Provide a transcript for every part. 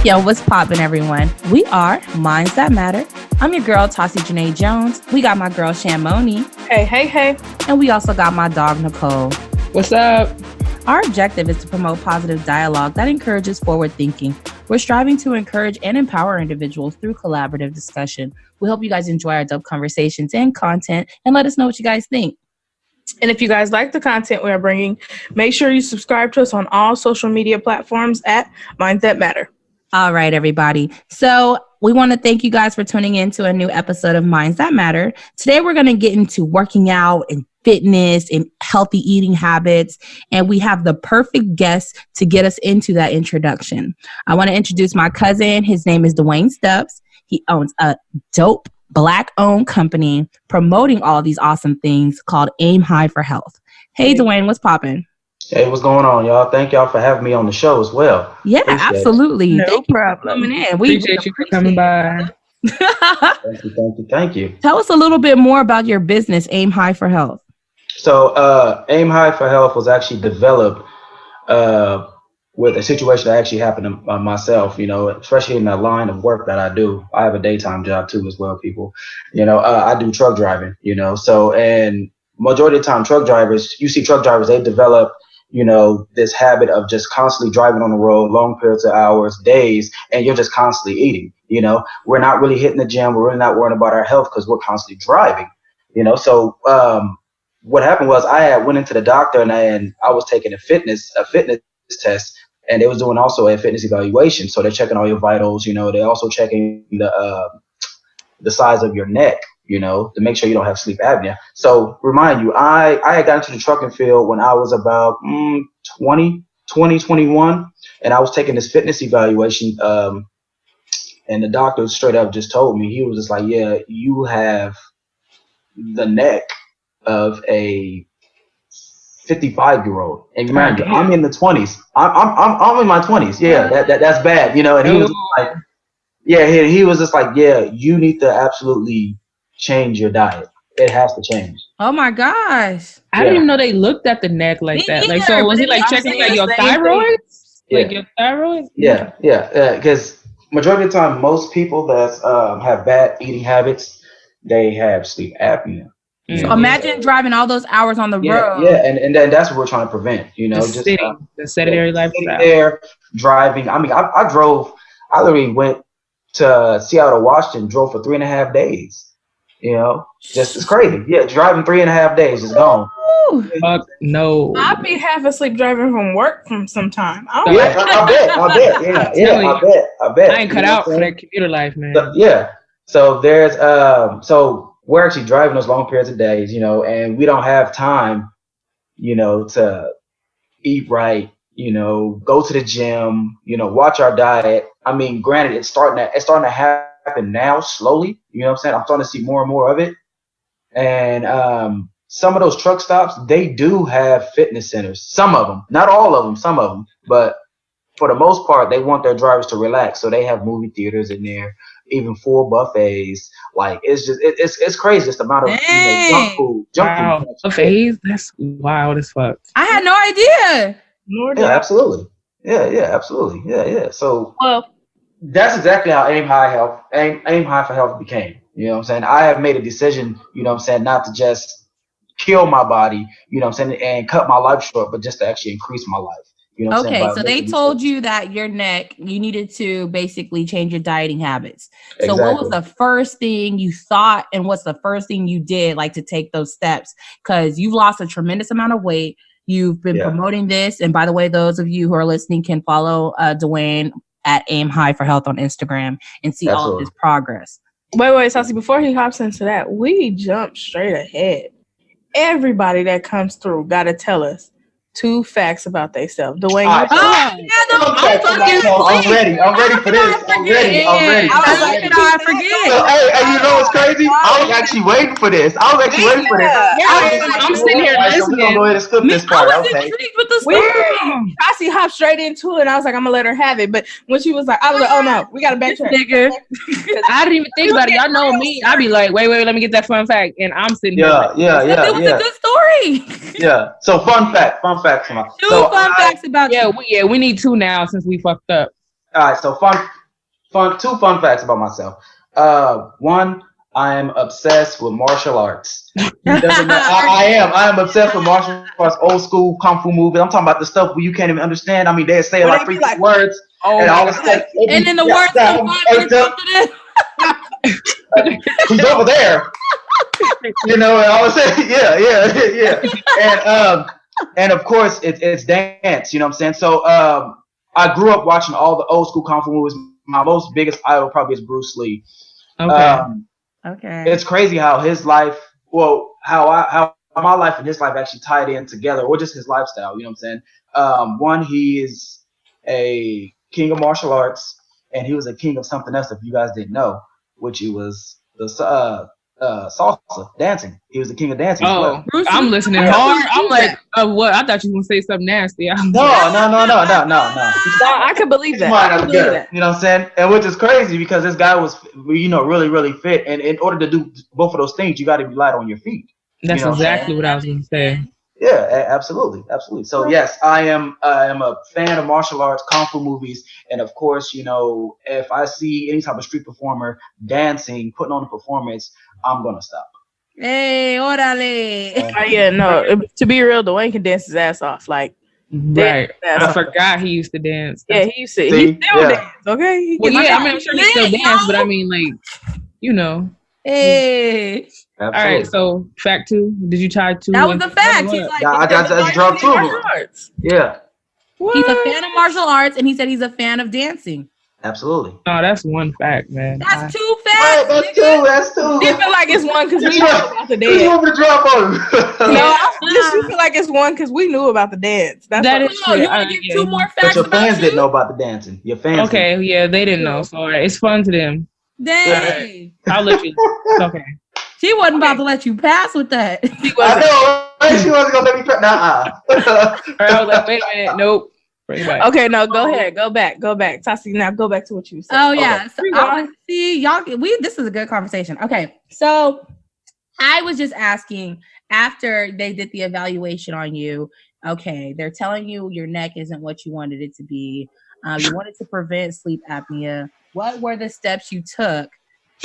Yo, what's poppin', everyone? We are Minds That Matter. I'm your girl, Tassie Janae Jones. We got my girl, Shamoni. Hey. And we also got my dog, Nicole. What's up? Our objective is to promote positive dialogue that encourages forward thinking. We're striving to encourage and empower individuals through collaborative discussion. We hope you guys enjoy our dope conversations and content, and let us know what you guys think. And if you guys like the content we are bringing, make sure you subscribe to us on all social media platforms at Minds That Matter. All right, everybody. So we want to thank you guys for tuning in to a new episode of Minds That Matter. Today, we're going to get into working out and fitness and healthy eating habits. And we have the perfect guest to get us into that introduction. I want to introduce my cousin. His name is Dewayne Stubbs. He owns a dope Black-owned company promoting all these awesome things called Aim High for Health. Hey, Dewayne, what's poppin'? Hey, what's going on, y'all? Thank y'all for having me on the show as well. Yeah, absolutely. No Thank problem. you for coming in. Appreciate you for coming by. Thank you. Tell us a little bit more about your business, Aim High for Health. So, Aim High for Health was actually developed with a situation that actually happened to myself, especially in the line of work that I do. I have a daytime job too as well, people. I do truck driving, and majority of the time you see truck drivers, they develop this habit of just constantly driving on the road, long periods of hours, days, and you're just constantly eating. We're not really hitting the gym. We're really not worrying about our health because we're constantly driving. So what happened was I went into the doctor and I was taking a fitness test, and they was doing also a fitness evaluation. So they're checking all your vitals. They're also checking the size of your neck. To make sure you don't have sleep apnea. So remind you, I had got into the trucking field when I was about 21, and I was taking this fitness evaluation. And the doctor straight up just told me, he was just like, yeah, you have the neck of a 55-year-old. And remember, I'm in the 20s. I'm in my 20s. Yeah, that's bad. And he was like, yeah, he was just like, yeah, you need to absolutely change your diet. It has to change. Oh my gosh. I didn't even know they looked at the neck like that. Either, like, so was it like checking like your thyroid? Yeah. Like your thyroid? Yeah. Because majority of the time, most people that have bad eating habits, they have sleep apnea. So imagine driving all those hours on the road. Yeah, and that's what we're trying to prevent. The sedentary lifestyle. There, driving. I mean, I literally went to Seattle, Washington, drove for 3.5 days. Just it's crazy. Yeah, driving 3.5 days is gone. Fuck no. I'd be half asleep driving from work from some time. I bet. I bet. I ain't cut out for that commuter life, man. So there's so we're actually driving those long periods of days, and we don't have time, to eat right, go to the gym, watch our diet. I mean, granted, it's starting to happen now slowly. You know what I'm saying? I'm starting to see more and more of it. And some of those truck stops, they do have fitness centers. Some of them, not all of them, some of them, but for the most part, they want their drivers to relax. So they have movie theaters in there, even full buffets. Like it's just it's crazy. Just the amount of junk food. Buffets? That's wild as fuck. I had no idea. Yeah, absolutely. Yeah, absolutely. Yeah. So that's exactly how Aim High for Health became. You know what I'm saying? I have made a decision, not to just kill my body, and cut my life short, but just to actually increase my life. Okay, so they told you that your neck, you needed to basically change your dieting habits. So what was the first thing you thought, and what's the first thing you did, like, to take those steps? Because you've lost a tremendous amount of weight. You've been promoting this. And by the way, those of you who are listening can follow Dewayne at Aim High for Health on Instagram and see all of his progress. Wait, Saucy, before he hops into that, we jump straight ahead. Everybody that comes through got to tell us 2 facts about themselves. Dewayne, I'm ready for this. I'm ready. I forget. So, hey, you know what's crazy? I was actually waiting for this. I'm sitting here listening. We're gonna go ahead and skip this part. I was intrigued with the story. Cassie hopped straight into it, and I was like, I'm gonna let her have it. But when she was like, I was like, oh no, we gotta backtrack. Nigga. I didn't even think about it. Y'all know me. I'd be like, wait, let me get that fun fact. And I'm sitting here. It was a good story. Yeah. So fun fact. Two fun facts about you. We need 2 now since we fucked up. All right. So Two fun facts about myself. One, I am obsessed with martial arts. I am obsessed with martial arts, old school kung fu movies. I'm talking about the stuff where you can't even understand. I mean, they say like 3 words, and all of a sudden, and then the words come he's over there. And all of a sudden, yeah. And of course, it's dance. You know what I'm saying? So I grew up watching all the old school kung fu movies. My most biggest idol probably is Bruce Lee. Okay. It's crazy how his life, how my life and his life actually tied in together, or just his lifestyle. You know what I'm saying? One, he is a king of martial arts, and he was a king of something else. If you guys didn't know, which he was the salsa dancing. He was the king of dancing. Oh, I'm listening hard. I'm like, what? I thought you were gonna say something nasty. No. I could believe that. You know what I'm saying? And which is crazy because this guy was, really, really fit. And in order to do both of those things, you got to be light on your feet. That's exactly what I was gonna say. Yeah, absolutely. So yes, I am a fan of martial arts, kung fu movies, and of course, if I see any type of street performer dancing, putting on a performance, I'm gonna stop. Hey, orale. Yeah, no. To be real, Dewayne can dance his ass off. Like, right. I forgot he used to dance. Yeah, he used to. He still dance. Okay. I'm sure he still dance, but I mean, like, Hey. Absolutely. All right, so fact 2. Did you try 2? That was the fact. He's like, I just dropped 2. Yeah. What? He's a fan of martial arts, and he said he's a fan of dancing. Absolutely. No, that's 1 fact, man. That's 2 facts. That's 2. You feel like it's 1 because we knew about the dance. You want me to drop on him? No, you feel like it's 1 because we knew about the dance. That is true. You want to get 2 more facts? But your fans didn't know about the dancing. Your fans. Okay, yeah, they didn't know. So it's fun to them. Dang. I'll let you. Okay. She wasn't about to let you pass with that. I know. She wasn't gonna let me pass. I was like, wait a minute. Nope. Okay, no, go ahead. Go back. Tassie, now go back to what you said. Oh, yeah. Okay. So, see, y'all, this is a good conversation. Okay. So I was just asking, after they did the evaluation on you, okay, they're telling you your neck isn't what you wanted it to be. You wanted to prevent sleep apnea. What were the steps you took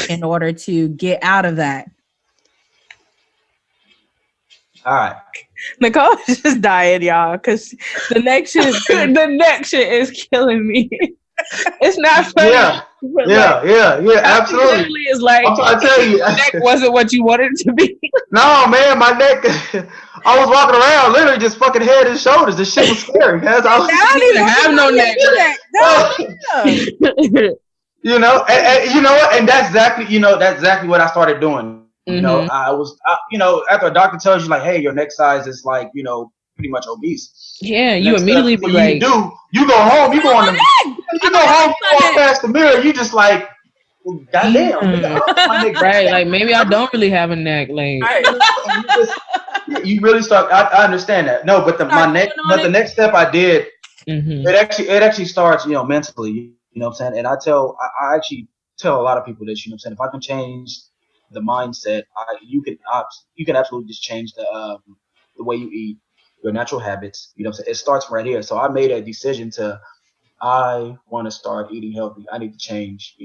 in order to get out of that? All right. Nicole is just dying, y'all, because the neck shit is killing me. It's not funny. Yeah, absolutely. It's like, I'm trying to tell you, neck wasn't what you wanted it to be. No, man, my neck. I was walking around, literally just fucking head and shoulders. This shit was scary. I don't even have no neck. And that's exactly what I started doing. After a doctor tells you like, hey, your neck size is like, pretty much obese. Yeah, you immediately be like, you go home, you go home, you walk past the mirror, you just like, well, goddamn. Right, like maybe I don't really have a neck, like. You really start. I understand that. No, but the next step I did, it actually starts, mentally. You know what I'm saying? And I actually tell a lot of people this. You know what I'm saying? If I can change the mindset, you can absolutely just change the way you eat, your natural habits. You know what I'm saying? It starts right here. So I made a decision I want to start eating healthy. I need to change,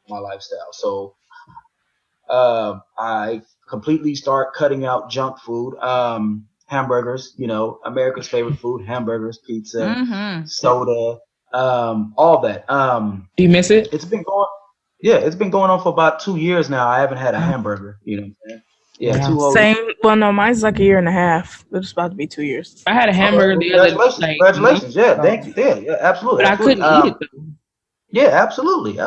my lifestyle. So I completely start cutting out junk food, hamburgers, America's favorite food, hamburgers, pizza, soda, all that. Do you miss it? It's been going on for about 2 years now. I haven't had a hamburger, you know what I'm saying? Yeah, 2 whole Same. Well, no, mine's like 1.5 years. It's about to be 2 years. I had a hamburger the other day. Congratulations. Yeah, thank you. Yeah, absolutely. But I couldn't eat it though. Yeah, absolutely.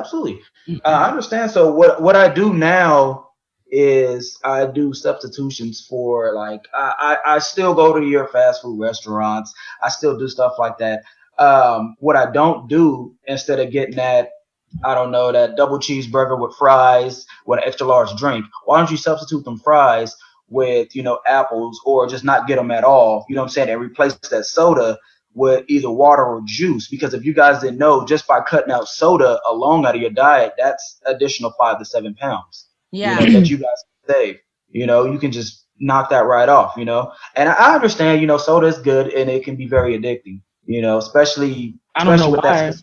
I understand. So what I do now is I do substitutions for I still go to your fast food restaurants. I still do stuff like that. What I don't do, instead of getting that, I don't know, that double cheeseburger with fries with an extra large drink, why don't you substitute them fries with, apples, or just not get them at all, you know what I'm saying, and replace that soda with either water or juice? Because if you guys didn't know, just by cutting out soda alone out of your diet, that's additional 5 to 7 pounds. Yeah. That you guys can save. You can just knock that right off. And I understand. Soda is good and it can be very addicting. Especially. I don't know why.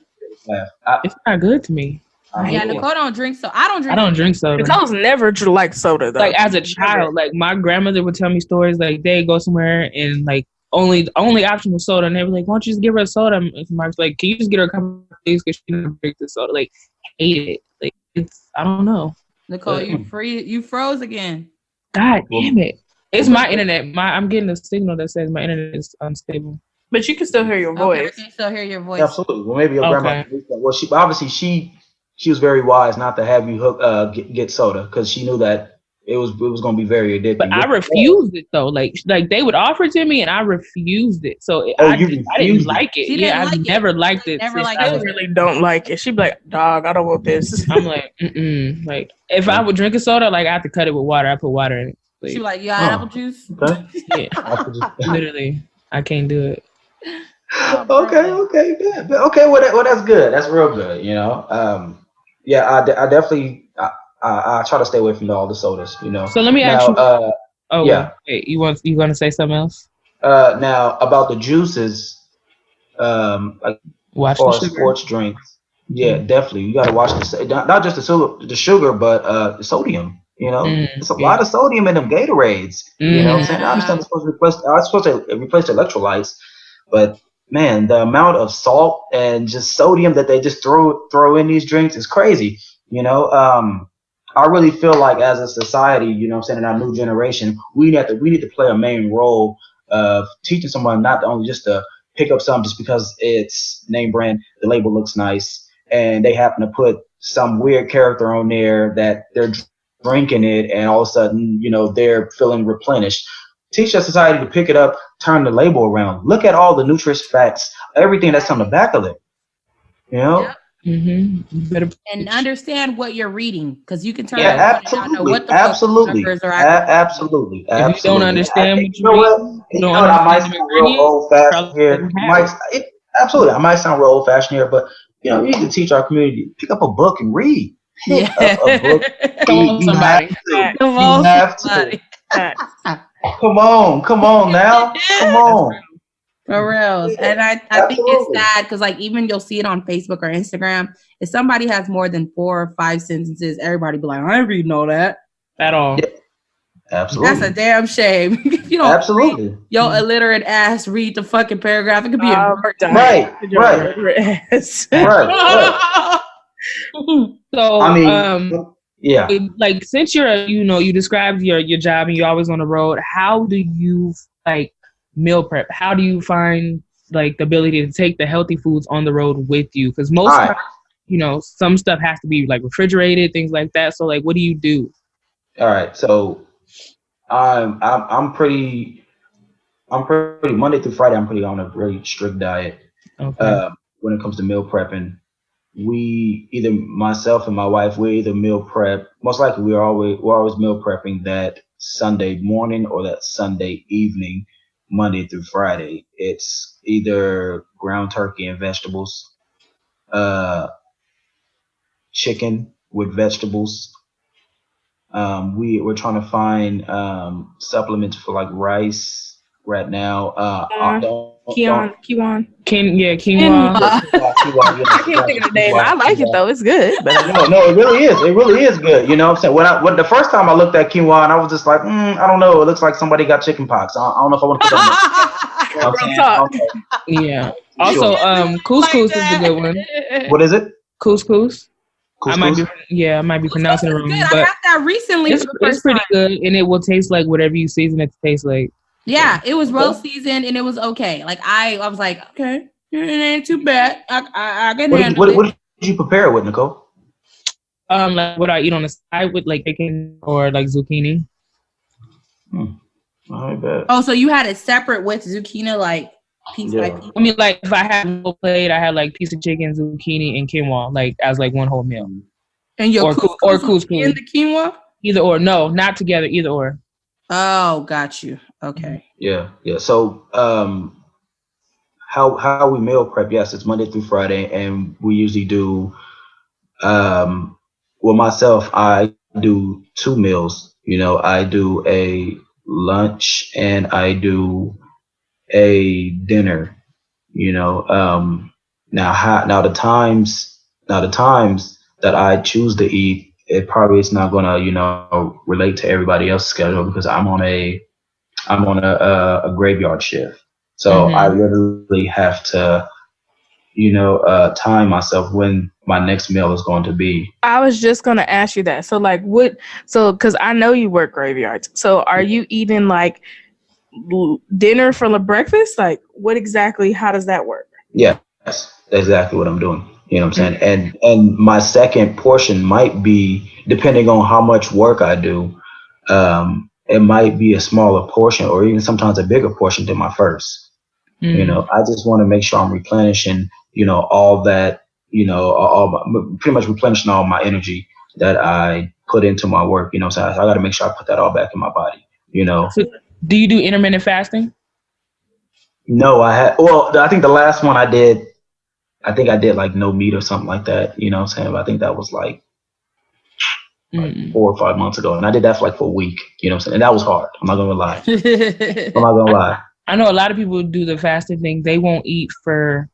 It's not good to me. Yeah, Nicole don't drink soda. I don't drink. I don't drink soda. Nicole's never like soda though. Like as a child, like my grandmother would tell me stories. Like they go somewhere and like only option was soda, and they were like, "Why don't you just give her a soda?" And Mark's like, "Can you just get her a couple of things because she doesn't drink the soda?" Like hate it. Like it's I don't know. Nicole, you froze again. God damn it! It's my internet. I'm getting a signal that says my internet is unstable. But you can still hear your voice. Okay, I can still hear your voice. Absolutely. Well, maybe your grandma. Well, she was very wise not to have you get soda because she knew that it was going to be very addictive. But I refused it though. Like they would offer it to me and I refused it. So I didn't like it. I've never liked it. Never liked it. I really don't like it. She'd be like, "Dog, I don't want this." I'm like, Like if I would drink a soda, like I have to cut it with water. I put water in it. Like, she like, "You got apple juice?" Okay. Yeah. Literally, I can't do it. Okay. Well, that's good. That's real good. You know. Yeah, I definitely I try to stay away from all the sodas. You know. So let me ask you. Yeah. Wait, you want to say something else? Now about the juices, like watch or sports drinks. Yeah, definitely. You got to watch not just the sugar, but the sodium. You know, there's a lot of sodium in them Gatorades. You know what I'm saying? I understand it's supposed to replace the electrolytes, but man, the amount of salt and just sodium that they just throw in these drinks is crazy. You know, I really feel like as a society, you know what I'm saying, in our new generation, we need to play a main role of teaching someone not only just to pick up something just because it's name brand, the label looks nice, and they happen to put some weird character on there that they're drinking it, and all of a sudden, you know, they're feeling replenished. Teach our society to pick it up, turn the label around. Look at all the nutritious facts, everything that's on the back of it. You know? Yep. Mm-hmm. And understand what you're reading, because you can turn absolutely. What the absolutely. Absolutely. If you don't understand what you know what? I might sound real old fashioned here. Absolutely. I might sound real old fashioned here, but you know, you need to teach our community, pick up a book and read. Pick up a book. You have to. Come on now. Come on. For real. And I think it's sad because like even you'll see it on Facebook or Instagram. If somebody has more than 4 or 5 sentences, everybody be like, I ain't reading all that. At all. Yeah. Absolutely. That's a damn shame. You know, absolutely. Yo, illiterate ass read the fucking paragraph. It could be right. So I mean yeah. Like since you described your job and you're always on the road, how do you like meal prep? How do you find like the ability to take the healthy foods on the road with you? Because most times, you know, some stuff has to be like refrigerated, things like that. So like, what do you do? All right. So I'm pretty Monday through Friday. I'm pretty on a really strict diet. Okay. When it comes to meal prepping, we either myself and my wife, we either meal prep. Most likely, we're always meal prepping that Sunday morning or that Sunday evening, Monday through Friday. It's either ground turkey and vegetables, chicken with vegetables. We're trying to find supplements for like rice right now. Quinoa. Quinoa. I can't think of the name. I like it though. It's good. But no, it really is. It really is good. You know what I'm saying? When the first time I looked at quinoa, and I was just like, I don't know. It looks like somebody got chicken pox. I don't know if I want to put that. Yeah. Also, couscous is a good one. What is it? Couscous. I might be pronouncing it wrong, but I had that recently. It's pretty good, and it will taste like whatever you season it to taste like. Yeah, it was well seasoned and it was okay. Like I was like, okay, it ain't too bad. I can handle it. What did you prepare it with, Nicole? Like what I eat on the side with like bacon or like zucchini. I bet. Oh, so you had it separate with zucchini, like piece by piece. I mean, like if I had a whole plate, I had like piece of chicken, zucchini, and quinoa, like as like one whole meal. And your couscous in the quinoa? Either or, no, not together. Either or. Oh, got you. Okay. Yeah. So, how we meal prep? Yes, it's Monday through Friday, and we usually do. Myself, I do 2 meals. You know, I do a lunch and I do a dinner. You know, now the times that that I choose to eat, it probably is not gonna, relate to everybody else's schedule because I'm on a graveyard shift. So I Mm-hmm. literally have to, time myself when my next meal is going to be. I was just gonna ask you that. So like, what? So because I know you work graveyards. So are you eating like dinner for the breakfast? Like, what exactly? How does that work? Yes, that's exactly what I'm doing. You know what I'm saying? And my second portion might be, depending on how much work I do, it might be a smaller portion or even sometimes a bigger portion than my first. Mm. I just want to make sure I'm replenishing, all that, pretty much replenishing all my energy that I put into my work. So I got to make sure I put that all back in my body. So do you do intermittent fasting? No, I think the last one I think I did like no meat or something like that. You know what I'm saying? But I think that was like 4 or 5 months ago. And I did that for a week. You know what I'm saying? And that was hard. I'm not going to lie. I'm not going to lie. I know a lot of people do the fasting thing. They won't eat for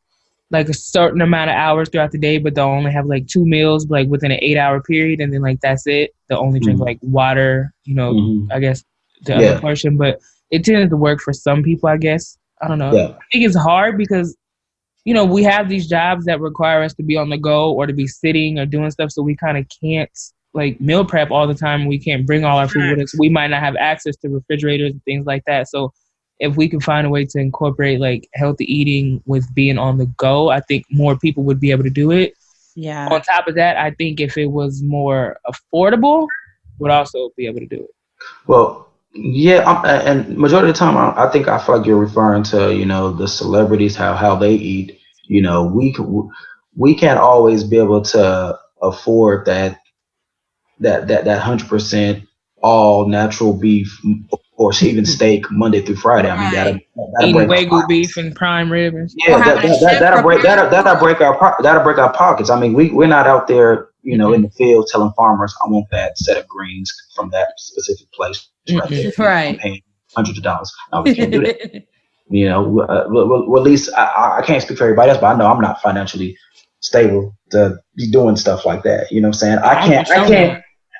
like a certain amount of hours throughout the day, but they'll only have like 2 meals like within an 8-hour period. And then like, that's it. They'll only drink like water, I guess the other portion, but it tends to work for some people, I guess. I don't know. Yeah. I think it's hard because, we have these jobs that require us to be on the go or to be sitting or doing stuff. So we kind of can't like meal prep all the time. We can't bring all our food with us. We might not have access to refrigerators and things like that. So if we can find a way to incorporate like healthy eating with being on the go, I think more people would be able to do it. Yeah. On top of that, I think if it was more affordable, would also be able to do it. Well, yeah, and majority of the time, I feel like you're referring to, the celebrities, how they eat. We can't always be able to afford that 100% all natural beef or even steak Monday through Friday. I mean, that'll Eating break our Wagyu beef pockets. and prime rib. Yeah, that'll break our pockets. I mean, we're not out there, in the field telling farmers, I want that set of greens from that specific place right there. Right. I'm paying hundreds of dollars. No, we can't do that. Well, at least I can't speak for everybody else, but I know I'm not financially stable to be doing stuff like that. You know what I'm saying?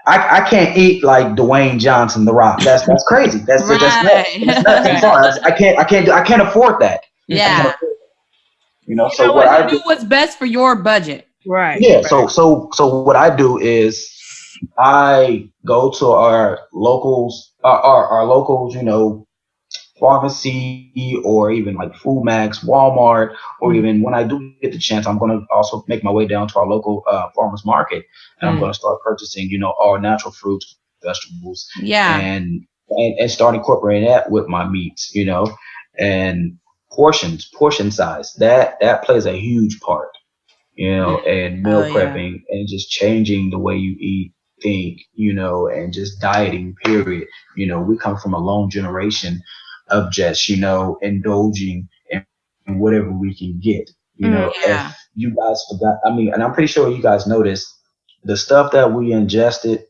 I can't eat like Dewayne Johnson, The Rock. That's crazy. That's nuts. I'm sorry. I can't afford that. Yeah. So what I do what's best for your budget. Right. Yeah. So what I do is I go to our locals, pharmacy or even like Food Max, Walmart, or even when I do get the chance, I'm going to also make my way down to our local farmers market, and I'm going to start purchasing, all natural fruits, vegetables, and start incorporating that with my meats, and portion size that plays a huge part, and meal prepping and just changing the way you eat, think, and just dieting, period. We come from a long generation of just, indulging in whatever we can get. If you guys forgot, and I'm pretty sure you guys noticed the stuff that we ingested,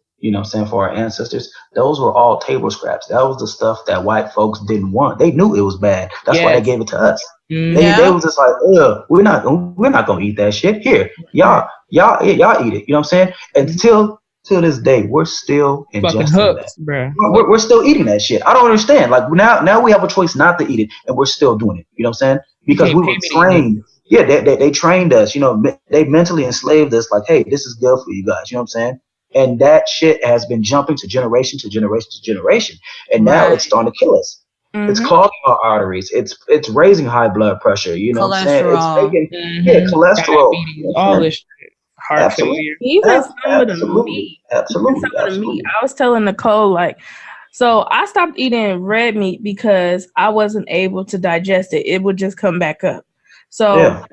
for our ancestors, those were all table scraps. That was the stuff that white folks didn't want. They knew it was bad. That's why they gave it to us. They was just like, we're not gonna eat that shit. Here, y'all eat it. You know what I'm saying? Until this day, we're still ingesting hooks, that. Bruh. We're still eating that shit. I don't understand. Like now we have a choice not to eat it, and we're still doing it. You know what I'm saying? Because we were trained. Yeah, they trained us. They mentally enslaved us. Like, hey, this is good for you guys. You know what I'm saying? And that shit has been jumping to generation to generation to generation, and now it's starting to kill us. It's clogging our arteries. It's raising high blood pressure. You know what I'm saying? It's making cholesterol, diabetes, all this shit. Heart failure. Even some of the meat. Absolutely. Even some of the meat. I was telling Nicole, so I stopped eating red meat because I wasn't able to digest it. It would just come back up. So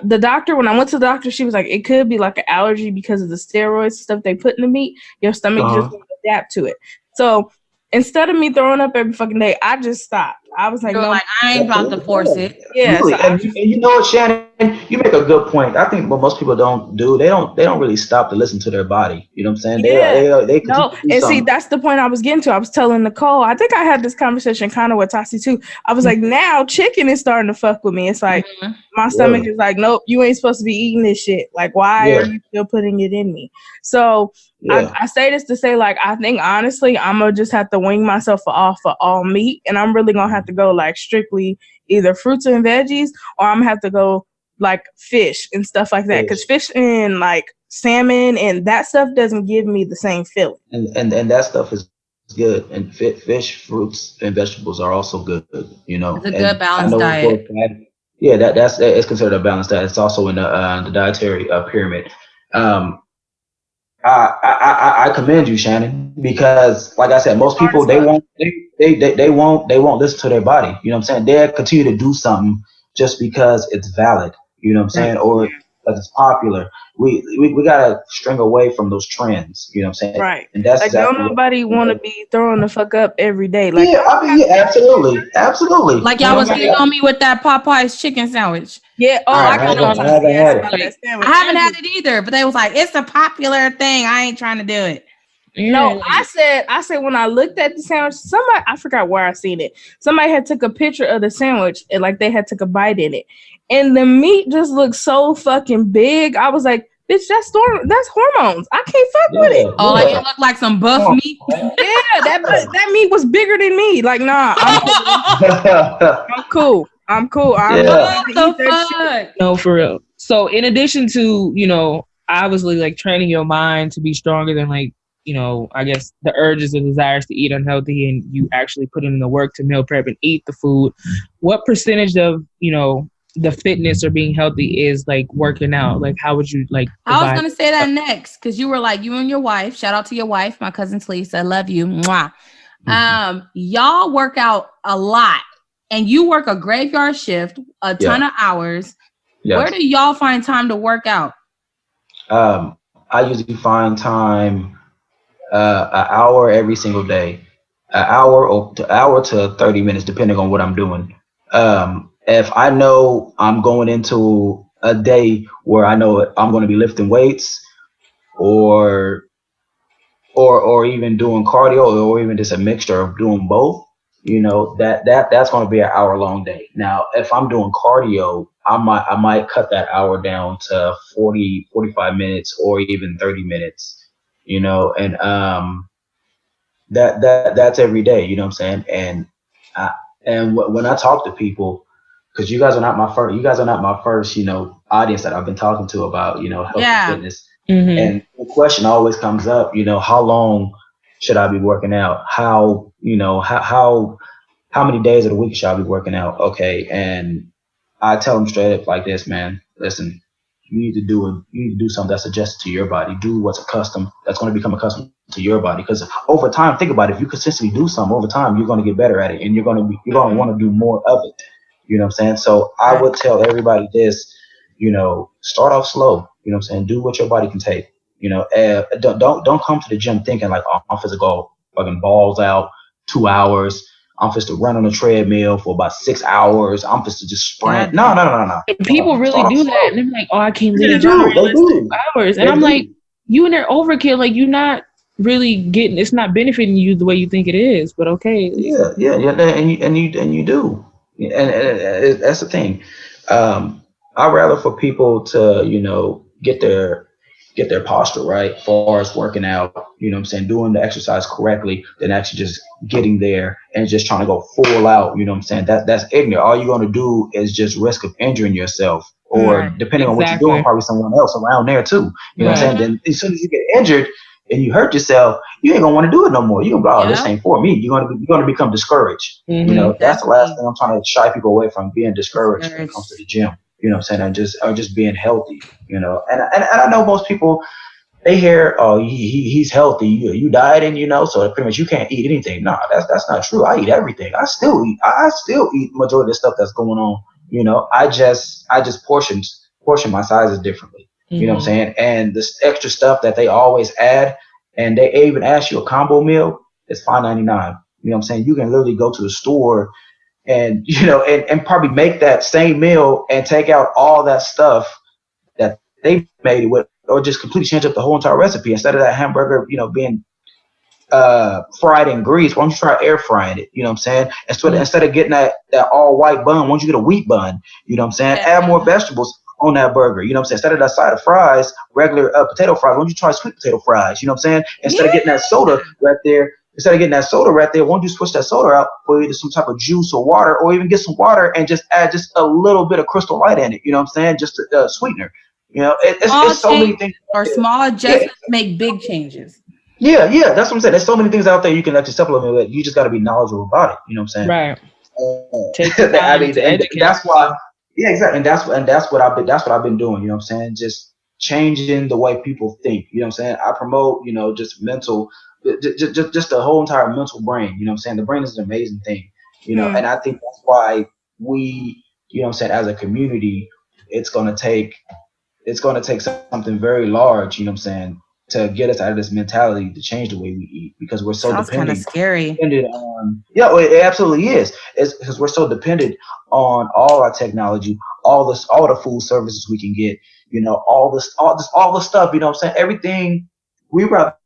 the doctor, when I went to the doctor, she was like, it could be like an allergy because of the steroids stuff they put in the meat. Your stomach just won't adapt to it. So instead of me throwing up every fucking day, I just stopped. I was like, You're no, like, I ain't about to force it. Yeah, really. so And you know what, Shannon, you make a good point. I think what most people don't do, they don't really stop to listen to their body. You know what I'm saying? yeah. They continue No, to do and see, something. that's the point I was getting to. I was telling Nicole, I think I had this conversation kind of with Tasi too. I was like, now chicken is starting to fuck with me. It's like my stomach is like, nope, you ain't supposed to be eating this shit. Like, why are you still putting it in me? So I say this to say, like, I think honestly, I'm gonna just have to wing myself off of all meat, and I'm really gonna have to go like strictly either fruits and veggies, or I'm gonna have to go like fish and stuff like that. Because fish and like salmon and that stuff doesn't give me the same feeling. And that stuff is good. And fish, fruits, and vegetables are also good. You know, it's a good balanced diet. Yeah, that's it's considered a balanced diet. It's also in the dietary pyramid. I commend you, Shannon, because like I said, most people they won't listen to their body. You know what I'm saying? They'll continue to do something just because it's valid. You know what I'm saying? Or because it's popular. We gotta string away from those trends. You know what I'm saying? Right. And that's like exactly don't nobody want to be throwing the fuck up every day. Like absolutely. Like y'all was getting on me with that Popeye's chicken sandwich. Yeah. Oh, I got on. I haven't had it. I haven't had it either, but they was like, it's a popular thing. I ain't trying to do it. No, I said when I looked at the sandwich, somebody, I forgot where I seen it. Somebody had took a picture of the sandwich and like they had took a bite in it, and the meat just looked so fucking big. I was like, bitch, that's hormones. I can't fuck with it. Oh, like it looked like some buff meat. Yeah, that meat was bigger than me. Like, nah, I'm cool. I'm cool. No, for real. So in addition to, you know, obviously like training your mind to be stronger than like, you know, I guess the urges and desires to eat unhealthy, and you actually put in the work to meal prep and eat the food, what percentage of, you know, the fitness or being healthy is like working out? Like, how would you like? I was going to say that next, because you were like, you and your wife, shout out to your wife, my cousin Lisa, I love you. Mwah. Y'all work out a lot, and you work a graveyard shift, a ton of hours. Yes. Where do y'all find time to work out? I usually find time an hour every single day, an hour to 30 minutes, depending on what I'm doing. If I know I'm going into a day where I know I'm going to be lifting weights or even doing cardio, or even just a mixture of doing both, you know, that's going to be an hour-long day. Now, if I'm doing cardio, I might cut that hour down to 40, 45 minutes or even 30 minutes, you know, and that's every day, you know what I'm saying? And when I talk to people, because you guys are not my first, you know, audience that I've been talking to about, you know, health and fitness. Mm-hmm. And the question always comes up, you know, how long should I be working out? How many days of the week should I be working out? Okay. And I tell them straight up like this, man, listen, you need to do something that's adjusted to your body. Do what's that's going to become accustomed to your body. Because over time, think about it, if you consistently do something over time, you're going to get better at it, and you're going to want to do more of it. You know what I'm saying? So I would tell everybody this, you know, start off slow. You know what I'm saying? Do what your body can take. You know, don't come to the gym thinking like, oh, I'm supposed to go fucking balls out 2 hours. I'm supposed to run on a treadmill for about 6 hours. I'm supposed to just sprint. No. People really do that. And they're like, oh, I can't leave the gym for 2 hours. And I'm like, you in there overkill. Like, you're not really getting, it's not benefiting you the way you think it is. But okay. Yeah. And you do. And that's the thing. I'd rather for people to, you know, get their posture right as far as working out, you know what I'm saying, doing the exercise correctly, than actually just getting there and just trying to go full out, you know what I'm saying. That's ignorant. All you're going to do is just risk of injuring yourself, or depending on what you're doing, probably someone else around there too. You know what I'm saying? Then as soon as you get injured and you hurt yourself, you ain't gonna want to do it no more. You're gonna go, this ain't for me. You're gonna become discouraged. Mm-hmm. You know, that's the last thing I'm trying to shy people away from, being discouraged when it comes to the gym. You know what I'm saying? Or just being healthy, you know. And I know most people, they hear, oh, he's healthy. You dieting, you know, so pretty much you can't eat anything. No, that's not true. I eat everything. I still eat majority of the stuff that's going on. You know, I just portion my sizes differently. Mm-hmm. You know what I'm saying? And this extra stuff that they always add, and they even ask you a combo meal, it's $5.99. You know what I'm saying? You can literally go to the store and and probably make that same meal and take out all that stuff that they made it with, or just completely change up the whole entire recipe. Instead of that hamburger, being fried in grease, why don't you try air frying it? You know what I'm saying? Instead of getting that all white bun, why don't you get a wheat bun? You know what I'm saying? Yeah. Add more vegetables on that burger. You know what I'm saying? Instead of that side of fries, regular potato fries, why don't you try sweet potato fries? You know what I'm saying? Instead of getting that soda right there, why don't you switch that soda out for either some type of juice or water, or even get some water and just add just a little bit of Crystal Light in it. You know what I'm saying? Just a sweetener. It's so many things. Or small adjustments make big changes. Yeah, that's what I'm saying. There's so many things out there you can actually supplement with. You just got to be knowledgeable about it. You know what I'm saying? Right. Take the time to educate. That's why. Yeah, exactly. And that's what I've been doing. You know what I'm saying? Just changing the way people think. You know what I'm saying? I promote, just mental, just the whole entire mental brain. You know what I'm saying? The brain is an amazing thing. And I think that's why we, what I'm saying, as a community, it's gonna take something very large. You know what I'm saying? To get us out of this mentality to change the way we eat, because we're so dependent. Dependent on, it absolutely is. It's because we're so dependent on all our technology, all the food services we can get, all the stuff. You know what I'm saying? Everything. We rather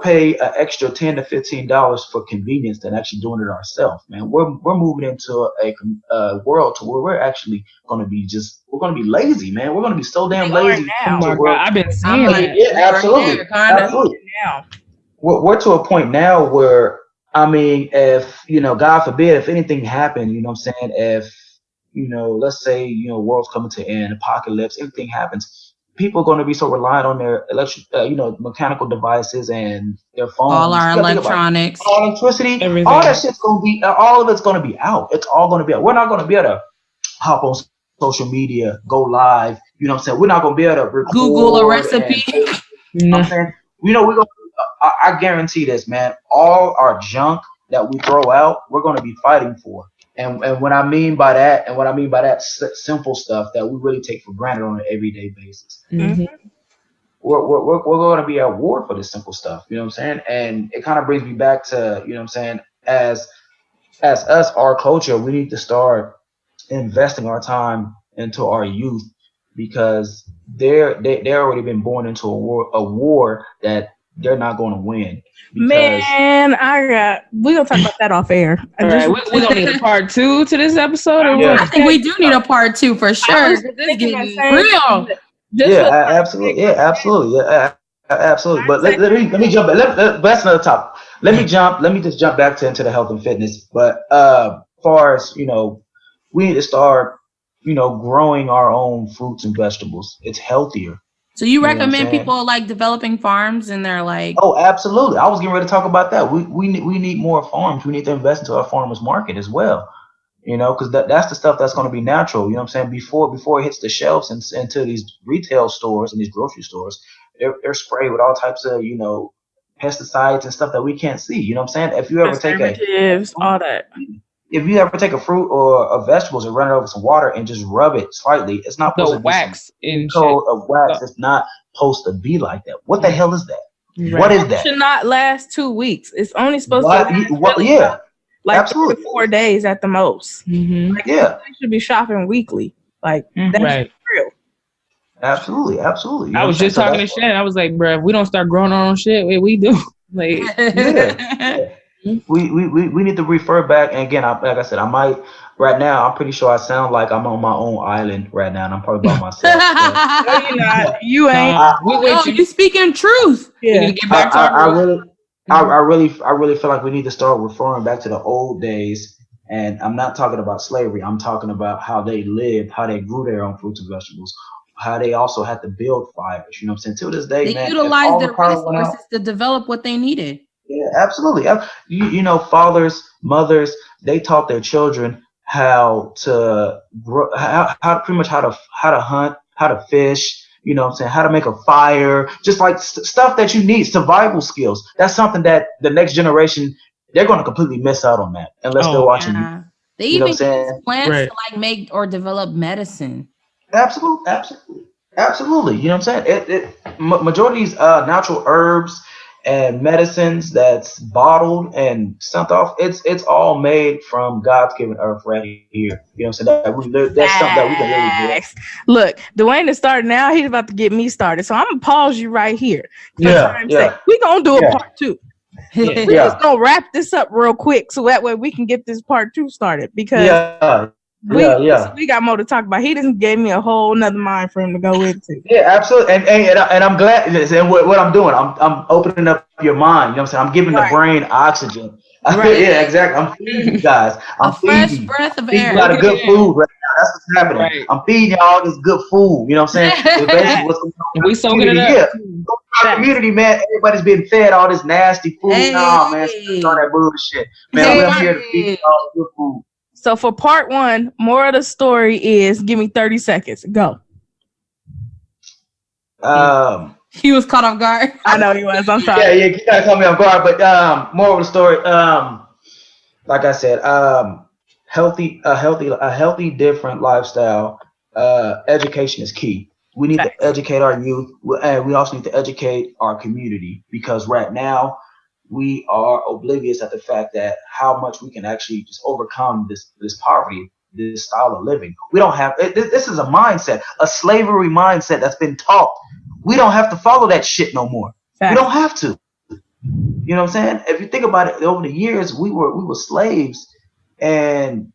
pay an extra $10 to $15 for convenience than actually doing it ourselves, man. We're moving into a world to where we're actually going to be lazy, man. We're going to be so damn lazy. Oh my God, I've been seeing that. Yeah, absolutely. Now. We're to a point now where, if, God forbid, if anything happened, you know what I'm saying? If, let's say, world's coming to an end, apocalypse, anything happens, people are going to be so reliant on their mechanical devices and their phones. All our electronics, all electricity, everything. All that shit's going to be, all of it's going to be out. It's all going to be out. We're not going to be able to hop on social media, go live. You know what I'm saying? We're not going to be able to record Google a recipe. You know what I'm saying? We're going to, I guarantee this, man. All our junk that we throw out, we're going to be fighting for. And what I mean by that, simple stuff that we really take for granted on an everyday basis. Mm-hmm. We're going to be at war for this simple stuff. You know what I'm saying? And it kind of brings me back to, what I'm saying, as us, our culture, we need to start investing our time into our youth, because they already been born into a war that they're not going to win. Man, we're gonna talk about that off air. We're gonna need a part 2 to this episode. I think we do need a part 2 for sure. This is getting real. Absolutely. But let me jump back. That's another topic. Let me just jump back into the health and fitness. But as far as we need to start growing our own fruits and vegetables. It's healthier. So you recommend people like developing farms, and they're like, oh, absolutely. I was getting ready to talk about that. We need more farms. We need to invest into our farmers market as well. Because that's the stuff that's going to be natural. You know what I'm saying? Before it hits the shelves and into these retail stores and these grocery stores, they're sprayed with all types of pesticides and stuff that we can't see. You know what I'm saying? If you ever take all that. If you ever take a fruit or a vegetables and run it over some water and just rub it slightly, it's not supposed to wax of wax. It's not supposed to be like that. What the hell is that? Right. What is that? It should not last 2 weeks. It's only supposed to last absolutely 4 days at the most. Mm-hmm. You should be shopping weekly. That's real. Absolutely. I was just talking to Shannon. I was like, bro, if we don't start growing our own shit, we do. Like, We need to refer back, and again, like I said, I might right now. I'm pretty sure I sound like I'm on my own island right now, and I'm probably by myself. No, you're not. You ain't. You speaking truth. Yeah. We need to get back to I really feel like we need to start referring back to the old days, and I'm not talking about slavery. I'm talking about how they lived, how they grew their own fruits and vegetables, how they also had to build fires. You know what I'm saying? To this day, they utilized their resources to develop what they needed. Yeah, absolutely. Fathers, mothers, they taught their children how to grow, how to hunt, how to fish. You know what I'm saying? How to make a fire, just like stuff that you need, survival skills. That's something that the next generation, they're going to completely miss out on that unless they're watching you. They even use plants to like make or develop medicine. Absolutely. You know what I'm saying? Majority of these natural herbs and medicines that's bottled and sent off. It's all made from God's given earth right here. You know what I'm saying? That's something that we can really do. Look, Dewayne is starting now. He's about to get me started. So I'm gonna pause you right here. For time's sake. We're gonna do a part 2. We just gonna wrap this up real quick so that way we can get this part 2 started because we got more to talk about. He just gave me a whole nother mind for him to go into. Yeah, absolutely. And I'm glad. And what I'm doing, I'm opening up your mind. You know what I'm saying? I'm giving the brain oxygen. Right. Yeah, exactly. I'm feeding you guys. I'm fresh feeding breath of feeding air. you a lot of good food right now. That's what's happening. Right. I'm feeding y'all this good food. You know what I'm saying? It's basically what's going on. We soaking it up. Yeah. Our community, man, everybody's being fed all this nasty food. Nah, man, all that bullshit. Man, we're here to feed all the good food. So for part 1, more of the story is, give me 30 seconds. Go. He was caught off guard. I know he was. I'm sorry. Yeah, you gotta call me off guard. But more of the story. Like I said, a healthy, different lifestyle. Education is key. We need to educate our youth, and we also need to educate our community because right now we are oblivious at the fact that how much we can actually just overcome this poverty, this style of living. We don't have this is a mindset, a slavery mindset that's been taught. We don't have to follow that shit no more. We don't have to. You know what I'm saying? If you think about it, over the years we were slaves, and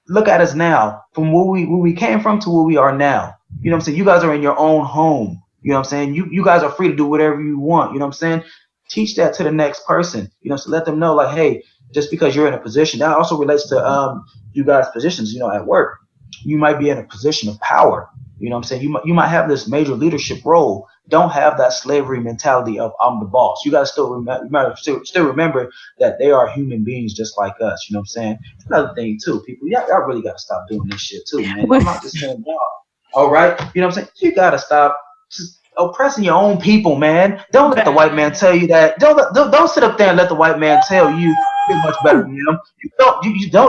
look at us now, from where we came from to where we are now. You know what I'm saying? You guys are in your own home. You know what I'm saying? You guys are free to do whatever you want. You know what I'm saying? Teach that to the next person. You know, so let them know, like, hey, just because you're in a position, that also relates to you guys' positions. You know, at work, you might be in a position of power. You know what I'm saying? You might have this major leadership role. Don't have that slavery mentality of I'm the boss. You guys still remember that they are human beings just like us. You know what I'm saying? Another thing too, people, y'all really gotta stop doing this shit too, man. I'm not just saying y'all. All right, you know what I'm saying? You gotta stop just oppressing your own people, man. Don't let the white man tell you that. Don't sit up there and let the white man tell you you're much better than them.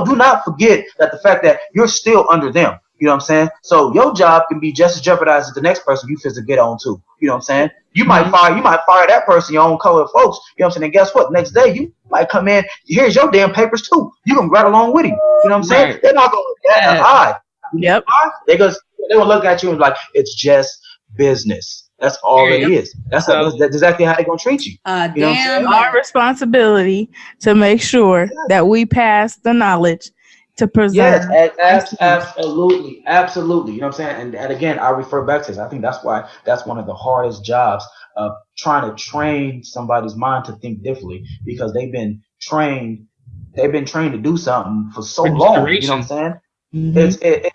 Do not forget that the fact that you're still under them. You know what I'm saying? So your job can be just as jeopardized as the next person you physically get on to. You know what I'm saying? You might fire that person, your own color folks. You know what I'm saying? And guess what? Next day you might come in. Here's your damn papers too. You can right along with him. You know what I'm saying? Right. They're not going to bat an eye. Yep. They're going to look at you and like it's just business. That's all it is. That's exactly how they're going to treat you. You know what I'm saying? Our responsibility to make sure that we pass the knowledge to preserve. Yes, absolutely. You know what I'm saying? And again, I refer back to this. I think that's one of the hardest jobs of trying to train somebody's mind to think differently because they've been trained to do something for so long. You know what I'm saying? Mm-hmm.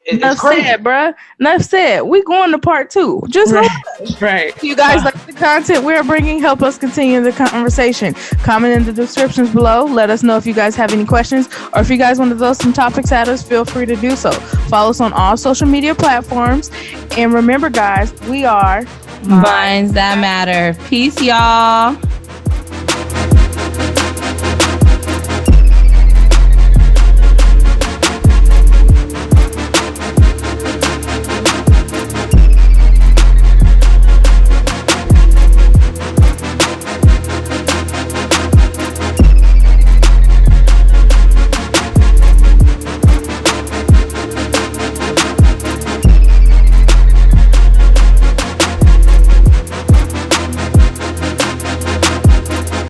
It's crazy. Said, bruh. Enough said. We going to part 2. Just right. If you guys like the content we're bringing, help us continue the conversation. Comment in the descriptions below. Let us know if you guys have any questions or if you guys want to throw some topics at us, feel free to do so. Follow us on all social media platforms. And remember, guys, we are Minds That Matter. Peace, y'all.